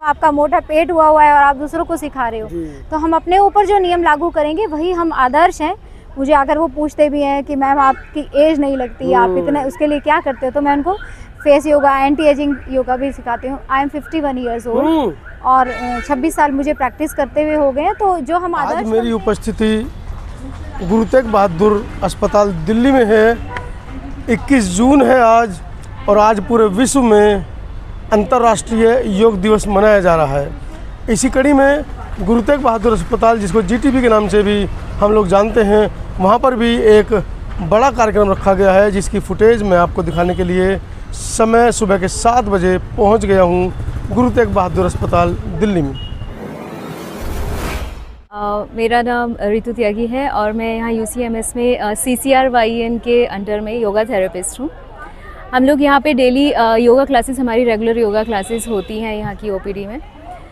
आपका मोटा पेट हुआ है और आप दूसरों को सिखा रहे हो, तो हम अपने ऊपर जो नियम लागू करेंगे वही हम आदर्श हैं। मुझे अगर वो पूछते भी हैं कि मैम आपकी एज नहीं लगती, आप इतना उसके लिए क्या करते हो, तो मैं उनको face yoga, anti ageing yoga भी सिखाती हूँ। आई एम 51 ईयर्स ओल्ड और 26 साल मुझे प्रैक्टिस करते हुए हो गए हैं। तो जो हम आज मेरी उपस्थिति गुरु तेग बहादुर अस्पताल दिल्ली में है। 21 जून है आज, और आज पूरे विश्व में अंतर्राष्ट्रीय योग दिवस मनाया जा रहा है। इसी कड़ी में गुरु तेग बहादुर अस्पताल, जिसको GTB के नाम से भी हम लोग जानते हैं, वहाँ पर भी एक बड़ा कार्यक्रम रखा गया है, जिसकी फुटेज मैं आपको दिखाने के लिए समय सुबह के 7 बजे पहुँच गया हूँ गुरु तेग बहादुर अस्पताल दिल्ली में। मेरा नाम रितु त्यागी है और मैं यहाँ UCMS में CCRYN के अंडर में योगा थेरेपिस्ट हूँ। हम लोग यहाँ पे डेली योगा क्लासेस, हमारी रेगुलर योगा क्लासेस होती हैं यहाँ की OPD में,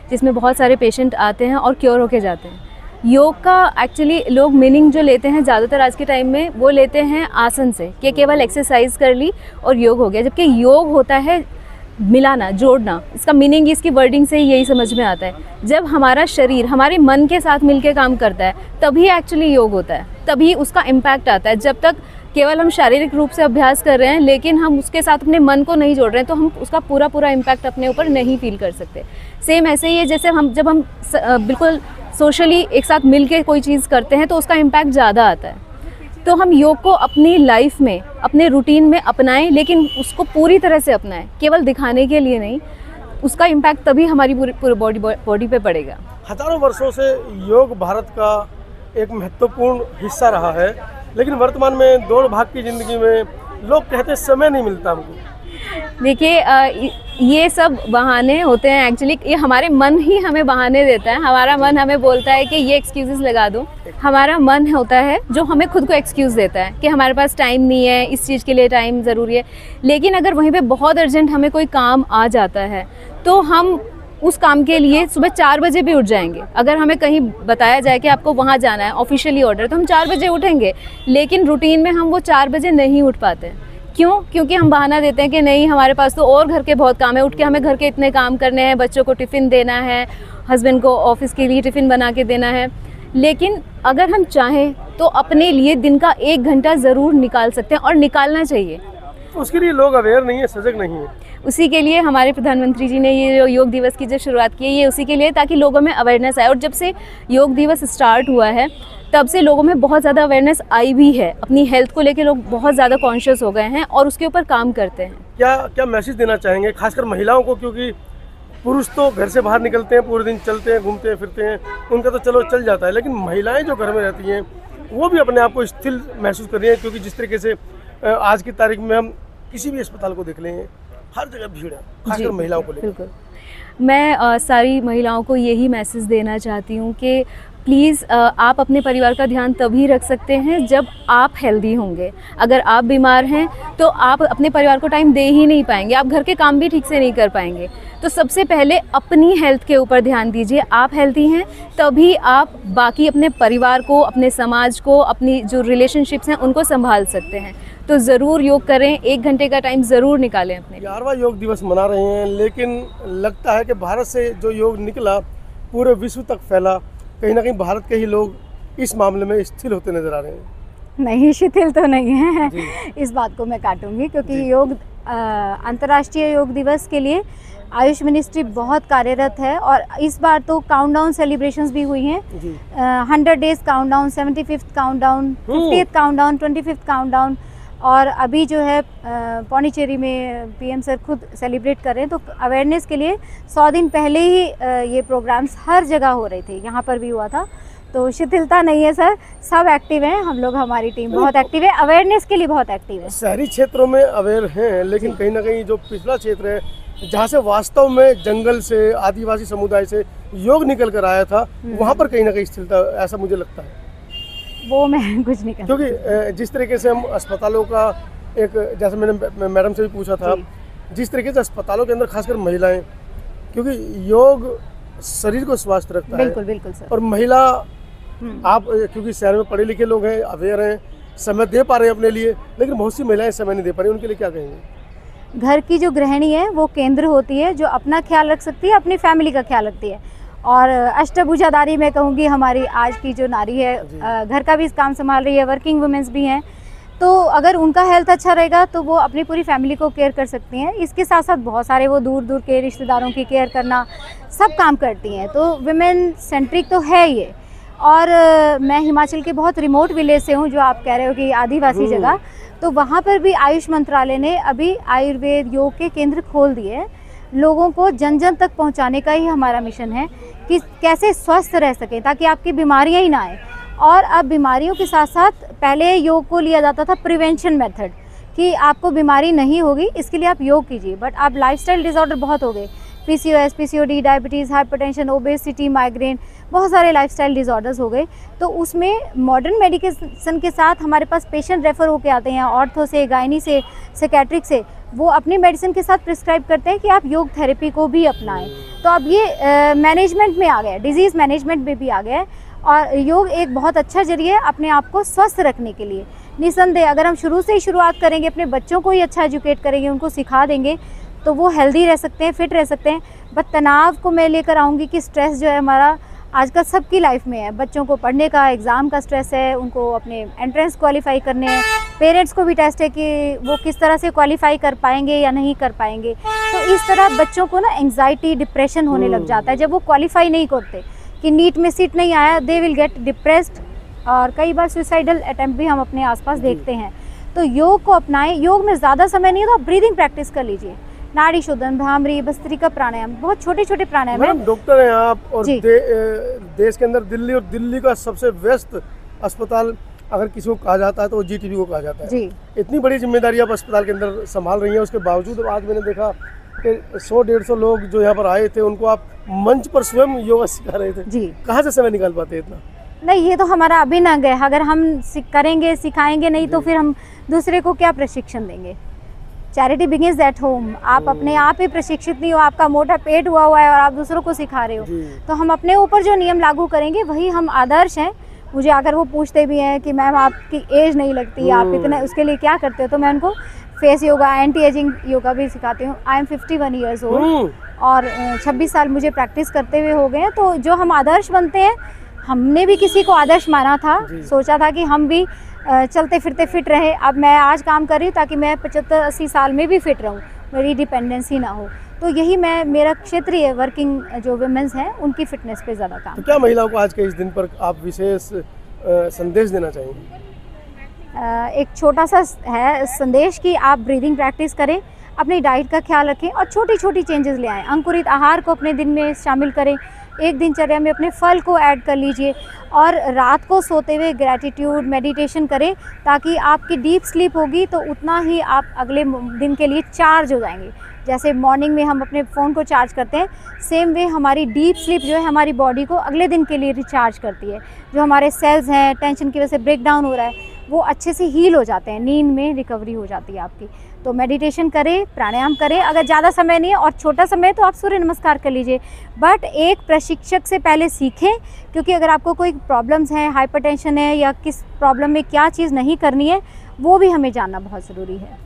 जिसमें बहुत सारे पेशेंट आते हैं और क्योर होके जाते हैं। योग का एक्चुअली लोग मीनिंग जो लेते हैं ज़्यादातर आज के टाइम में, वो लेते हैं आसन से, कि केवल एक्सरसाइज कर ली और योग हो गया, जबकि योग होता है मिलाना, जोड़ना। इसका मीनिंग इसकी वर्डिंग से ही यही समझ में आता है। जब हमारा शरीर हमारे मन के साथ मिलके काम करता है तभी एक्चुअली योग होता है, तभी उसका इम्पैक्ट आता है। जब तक केवल हम शारीरिक रूप से अभ्यास कर रहे हैं लेकिन हम उसके साथ अपने मन को नहीं जोड़ रहे हैं, तो हम उसका पूरा इम्पैक्ट अपने ऊपर नहीं फील कर सकते। सेम ऐसे ही है, जैसे जब हम बिल्कुल सोशली एक साथ मिल के कोई चीज़ करते हैं तो उसका इम्पैक्ट ज़्यादा आता है। तो हम योग को अपनी लाइफ में, अपने रूटीन में अपनाएं, लेकिन उसको पूरी तरह से अपनाएं, केवल दिखाने के लिए नहीं। उसका इम्पैक्ट तभी हमारी पूरी बॉडी पे पड़ेगा। हजारों वर्षों से योग भारत का एक महत्वपूर्ण हिस्सा रहा है, लेकिन वर्तमान में दौड़ भाग की ज़िंदगी में लोग कहते समय नहीं मिलता हमको। देखिए, ये सब बहाने होते हैं। एक्चुअली ये हमारे मन ही हमें बहाने देता है। हमारा मन हमें बोलता है कि ये एक्सक्यूज़ेस लगा दो। हमारा मन होता है जो हमें खुद को एक्सक्यूज़ देता है कि हमारे पास टाइम नहीं है, इस चीज़ के लिए टाइम ज़रूरी है। लेकिन अगर वहीं पे बहुत अर्जेंट हमें कोई काम आ जाता है तो हम उस काम के लिए सुबह 4 बजे भी उठ जाएंगे। अगर हमें कहीं बताया जाए कि आपको वहाँ जाना है, ऑफिशियली ऑर्डर, तो हम 4 बजे उठेंगे। लेकिन रूटीन में हम वो 4 बजे नहीं उठ पाते। क्यों? क्योंकि हम बहाना देते हैं कि नहीं, हमारे पास तो और घर के बहुत काम है, उठ के हमें घर के इतने काम करने हैं, बच्चों को टिफ़िन देना है, हस्बैंड को ऑफिस के लिए टिफ़िन बना के देना है। लेकिन अगर हम चाहें तो अपने लिए दिन का 1 घंटा ज़रूर निकाल सकते हैं, और निकालना चाहिए। उसके लिए लोग अवेयर नहीं है, सजग नहीं है। उसी के लिए हमारे प्रधानमंत्री जी ने ये योग दिवस की जो शुरुआत की है, ये उसी के लिए, ताकि लोगों में अवेयरनेस आए। और जब से योग दिवस स्टार्ट हुआ है तब से लोगों में बहुत ज़्यादा अवेयरनेस आई भी है। अपनी हेल्थ को लेकर लोग बहुत ज़्यादा कॉन्शियस हो गए हैं और उसके ऊपर काम करते हैं। क्या मैसेज देना चाहेंगे खासकर महिलाओं को? क्योंकि पुरुष तो घर से बाहर निकलते हैं, पूरे दिन चलते हैं, घूमते हैं, फिरते हैं, उनका तो चलो चल जाता है, लेकिन महिलाएं जो घर में रहती हैं वो भी अपने आप को स्थिर महसूस कर रही हैं। क्योंकि जिस तरीके से आज की तारीख में हम किसी भी अस्पताल को देख लें, हर जगह भीड़ है, खासकर महिलाओं को लेकर। बिल्कुल, मैं सारी महिलाओं को यही मैसेज देना चाहती हूँ कि प्लीज़ आप अपने परिवार का ध्यान तभी रख सकते हैं जब आप हेल्दी होंगे। अगर आप बीमार हैं तो आप अपने परिवार को टाइम दे ही नहीं पाएंगे, आप घर के काम भी ठीक से नहीं कर पाएंगे। तो सबसे पहले अपनी हेल्थ के ऊपर ध्यान दीजिए। आप हेल्दी हैं तभी आप बाकी अपने परिवार को, अपने समाज को, अपनी जो रिलेशनशिप्स हैं उनको संभाल सकते हैं। तो ज़रूर योग करें, 1 घंटे का टाइम ज़रूर निकालें अपने। 11वां योग दिवस मना रहे हैं, लेकिन लगता है कि भारत से जो योग निकला पूरे विश्व तक फैला। कहीं ना कहीं भारत के ही लोग इस मामले में शिथिल होते नजर आ रहे हैं। नहीं, शिथिल तो नहीं है, इस बात को मैं काटूंगी, क्योंकि योग अंतर्राष्ट्रीय योग दिवस के लिए आयुष मिनिस्ट्री बहुत कार्यरत है। और इस बार तो काउंटडाउन सेलिब्रेशंस भी हुई हैं। 100 days countdown, 75th countdown, 50th countdown, 25th countdown, और अभी जो है पौंडीचेरी में PM सर खुद सेलिब्रेट कर रहे हैं। तो अवेयरनेस के लिए 100 दिन पहले ही ये प्रोग्राम्स हर जगह हो रहे थे, यहाँ पर भी हुआ था। तो शिथिलता नहीं है सर, सब एक्टिव हैं। हम लोग, हमारी टीम बहुत एक्टिव है, अवेयरनेस के लिए बहुत एक्टिव है। शहरी क्षेत्रों में अवेयर हैं, लेकिन कहीं ना कहीं जो पिछला क्षेत्र है जहाँ से वास्तव में जंगल से, आदिवासी समुदाय से योग निकल कर आया था, वहाँ पर कहीं ना कहीं शिथिलता, ऐसा मुझे लगता है। वो मैं कुछ नहीं कर, क्योंकि जिस तरीके से हम अस्पतालों का एक, जैसे मैंने मैडम से भी पूछा था, जिस तरीके से अस्पतालों के अंदर खासकर महिलाएं, क्योंकि योग शरीर को स्वस्थ रखता है। बिल्कुल बिल्कुल सर। और महिला, आप क्योंकि शहर में पढ़े लिखे लोग हैं, अवेयर हैं, समय दे पा रहे हैं अपने लिए, लेकिन बहुत सी महिलाएं समय नहीं दे पा रही, उनके लिए क्या कहेंगे? घर की जो गृहिणी है वो केंद्र होती है, जो अपना ख्याल रख सकती है, अपनी फैमिली का ख्याल रखती है। और अष्टभुजाधारी मैं कहूँगी हमारी आज की जो नारी है, घर का भी काम संभाल रही है, वर्किंग वुमेंस भी हैं, तो अगर उनका हेल्थ अच्छा रहेगा तो वो अपनी पूरी फैमिली को केयर कर सकती हैं। इसके साथ साथ बहुत सारे वो दूर दूर के रिश्तेदारों की केयर करना, सब काम करती हैं। तो विमेन सेंट्रिक तो है ये। और मैं हिमाचल के बहुत रिमोट विलेज से हूँ, जो आप कह रहे हो कि आदिवासी जगह, तो वहाँ पर भी आयुष मंत्रालय ने अभी आयुर्वेद योग के केंद्र खोल दिए। लोगों को जन जन तक पहुँचाने का ही हमारा मिशन है कि कैसे स्वस्थ रह सकें ताकि आपकी बीमारियाँ ही ना आए। और अब बीमारियों के साथ साथ पहले योग को लिया जाता था प्रिवेंशन मेथड, कि आपको बीमारी नहीं होगी इसके लिए आप योग कीजिए, बट अब लाइफस्टाइल डिसऑर्डर बहुत हो गए, PCOS, PCOD, diabetes, hypertension, obesity, migraine, बहुत सारे लाइफस्टाइल डिसऑर्डर्स हो गए। तो उसमें मॉडर्न मेडिकेशन के साथ हमारे पास पेशेंट रेफ़र होकर आते हैं, ऑर्थो से, गायनी से, साइकेट्रिक से, वो अपनी मेडिसिन के साथ प्रिस्क्राइब करते हैं कि आप योग थेरेपी को भी अपनाएं। तो अब ये मैनेजमेंट में आ गया है, डिजीज़ मैनेजमेंट में भी आ गया है। और योग एक बहुत अच्छा जरिए है अपने आप को स्वस्थ रखने के लिए। निसंदेह अगर हम शुरू से ही शुरुआत करेंगे, अपने बच्चों को ही अच्छा एजुकेट करेंगे, उनको सिखा देंगे, तो वो हेल्दी रह सकते हैं, फिट रह सकते हैं। बट तनाव को मैं लेकर आऊँगी कि स्ट्रेस जो है हमारा आजकल सबकी लाइफ में है। बच्चों को पढ़ने का, एग्ज़ाम का स्ट्रेस है, उनको अपने एंट्रेंस क्वालिफाई करने हैं, पेरेंट्स को भी टेस्ट है कि वो किस तरह से क्वालिफाई कर पाएंगे या नहीं कर पाएंगे। तो इस तरह बच्चों को ना एंग्जाइटी, डिप्रेशन होने लग जाता है जब वो क्वालिफाई नहीं करते, कि नीट में सीट नहीं आया, दे विल गेट डिप्रेस्ड, और कई बार सुसाइडल अटैम्प्ट भी हम अपने आसपास देखते हैं। तो योग को अपनाएं। योग में ज़्यादा समय नहीं है तो आप ब्रीदिंग प्रैक्टिस कर लीजिए, नाड़ी शोधन, भ्रामरी, भस्त्रिका प्राणायाम, बहुत छोटे छोटे प्राणायाम है। डॉक्टर हैं आप, और देश के अंदर दिल्ली, और दिल्ली का सबसे व्यस्त अस्पताल अगर किसी को कहा जाता है तो वो GTB को कहा जाता है जी। इतनी बड़ी जिम्मेदारी आप अस्पताल के अंदर संभाल रही हैं, उसके बावजूद आज मैंने देखा कि 100-150 लोग जो यहाँ पर आए थे, उनको आप मंच पर स्वयं योगा सिखा रहे थे जी। कहाँ से समय निकाल पाते इतना? नहीं, ये तो हमारा अभिनव है। अगर हम करेंगे, सिखाएंगे नहीं तो फिर हम दूसरे को क्या प्रशिक्षण देंगे? Charity begins at home. आप अपने आप ही प्रशिक्षित नहीं हो, आपका मोटा पेट हुआ है और आप दूसरों को सिखा रहे हो, तो हम अपने ऊपर जो नियम लागू करेंगे वही हम आदर्श हैं। मुझे अगर वो पूछते भी हैं कि मैम आपकी एज नहीं लगती, आप इतना उसके लिए क्या करते हो, तो मैं उनको face yoga, anti ageing yoga भी सिखाती हूँ। आई एम 51 ईयर्स ओल्ड और 26 साल मुझे प्रैक्टिस करते हुए हो गए हैं। तो जो हम आदर्श बनते हैं, हमने भी किसी को आदर्श माना था, सोचा था कि हम भी चलते फिरते फिट रहे। अब मैं आज काम कर रही हूँ ताकि मैं 75-80 साल में भी फिट रहूँ, मेरी डिपेंडेंसी ना हो। तो यही मेरा क्षेत्रीय वर्किंग जो वुमेन्स हैं उनकी फिटनेस पे ज़्यादा काम। तो क्या महिलाओं को आज के इस दिन पर आप विशेष संदेश देना चाहेंगे? एक छोटा सा है संदेश कि आप ब्रीदिंग प्रैक्टिस करें, अपनी डाइट का ख्याल रखें और छोटी छोटी चेंजेस ले आएँ। अंकुरित आहार को अपने दिन में शामिल करें, एक दिनचर्या में अपने फल को ऐड कर लीजिए, और रात को सोते हुए ग्रैटिट्यूड मेडिटेशन करें, ताकि आपकी डीप स्लीप होगी तो उतना ही आप अगले दिन के लिए चार्ज हो जाएंगे। जैसे मॉर्निंग में हम अपने फ़ोन को चार्ज करते हैं, सेम वे हमारी डीप स्लीप जो है हमारी बॉडी को अगले दिन के लिए रिचार्ज करती है। जो हमारे सेल्स हैं टेंशन की वजह से ब्रेक डाउन हो रहा है, वो अच्छे से हील हो जाते हैं, नींद में रिकवरी हो जाती है आपकी। तो मेडिटेशन करें, प्राणायाम करें। अगर ज़्यादा समय नहीं है और छोटा समय तो आप सूर्य नमस्कार कर लीजिए, बट एक प्रशिक्षक से पहले सीखें, क्योंकि अगर आपको कोई प्रॉब्लम्स हैं, हाइपरटेंशन है या किस प्रॉब्लम में क्या चीज़ नहीं करनी है, वो भी हमें जानना बहुत ज़रूरी है।